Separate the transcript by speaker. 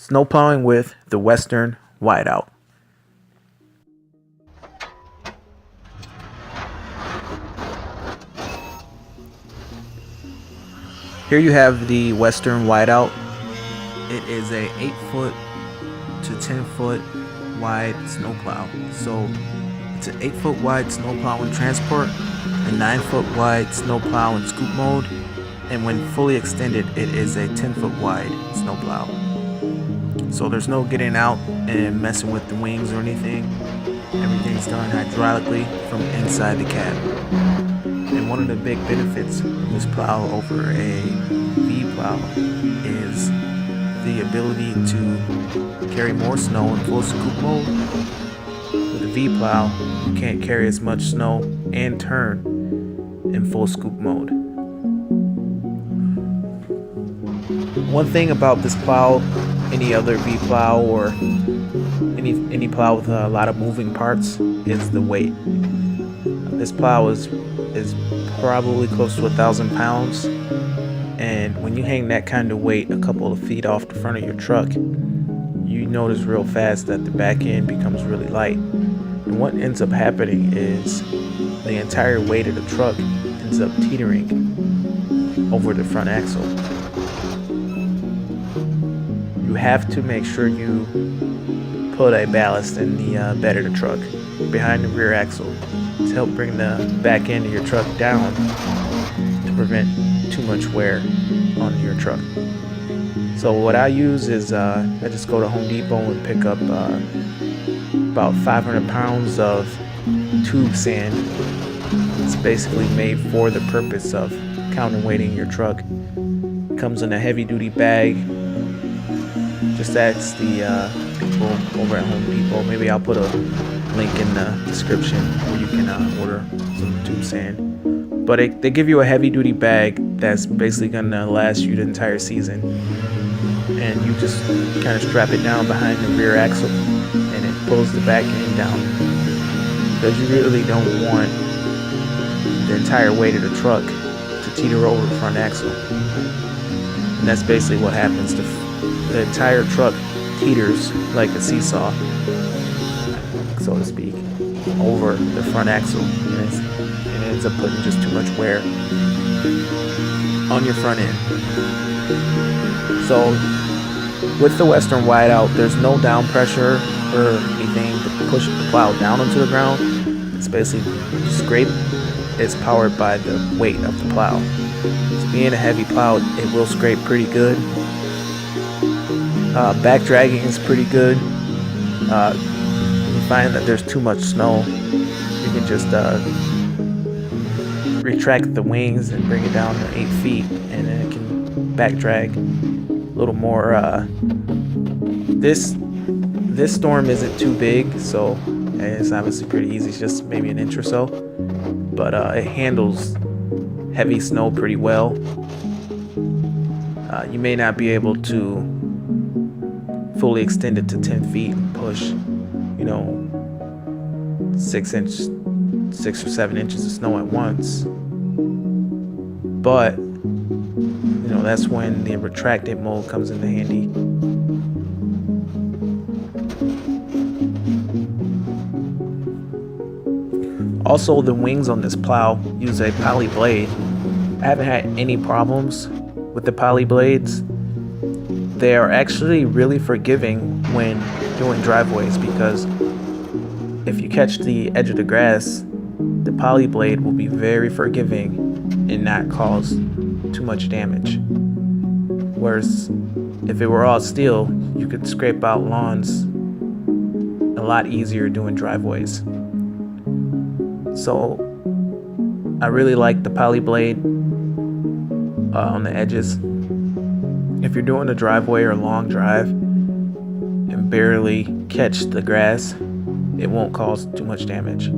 Speaker 1: Snowplowing with the Western Whiteout. Here you have the Western Whiteout. It is a 8-foot to 10-foot wide snowplow. So it's an 8-foot wide snowplow in transport, a 9-foot wide snowplow in scoop mode, and when fully extended, it is a 10-foot wide snowplow. So there's no getting out and messing with the wings or anything. Everything's done hydraulically from inside the cab. And one of the big benefits of this plow over a V plow is the ability to carry more snow in full scoop mode. With a V plow, you can't carry as much snow and turn in full scoop mode. One thing about this plow, any other V plow or any plow with a lot of moving parts, is the weight. This plow is probably close to 1,000 pounds, and when you hang that kind of weight a couple of feet off the front of your truck, you notice real fast that the back end becomes really light. And what ends up happening is the entire weight of the truck ends up teetering over the front axle. You have to make sure you put a ballast in the bed of the truck behind the rear axle to help bring the back end of your truck down to prevent too much wear on your truck. So what I use is I just go to Home Depot and pick up about 500 pounds of tube sand. It's basically made for the purpose of counterweighting your truck. It comes in a heavy duty bag. Just ask the people over at Home Depot. Maybe I'll put a link in the description where you can order some tube sand. But they give you a heavy duty bag that's basically gonna last you the entire season. And you just kind of strap it down behind the rear axle and it pulls the back end down. Because you really don't want the entire weight of the truck to teeter over the front axle. And that's basically what happens. The entire truck teeters like a seesaw, so to speak, over the front axle, and it ends up putting just too much wear on your front end. So with the Western Whiteout, there's no down pressure or anything to push the plow down onto the ground. It's basically scrape. It's powered by the weight of the plow. So being a heavy plow, it will scrape pretty good. Back dragging is pretty good. You find that there's too much snow, you can just retract the wings and bring it down to 8 feet, and then it can back drag a little more. This storm isn't too big, so it's obviously pretty easy. It's just maybe an inch or so, but it handles heavy snow pretty well. You may not be able to fully extend it to 10 feet and push, 6 or 7 inches of snow at once. But, that's when the retracted mode comes into handy. Also, the wings on this plow use a poly blade. I haven't had any problems with the poly blades. They are actually really forgiving when doing driveways, because if you catch the edge of the grass, the poly blade will be very forgiving and not cause too much damage. Whereas if it were all steel, you could scrape out lawns a lot easier doing driveways. So I really like the poly blade on the edges. If you're doing a driveway or a long drive and barely catch the grass, it won't cause too much damage.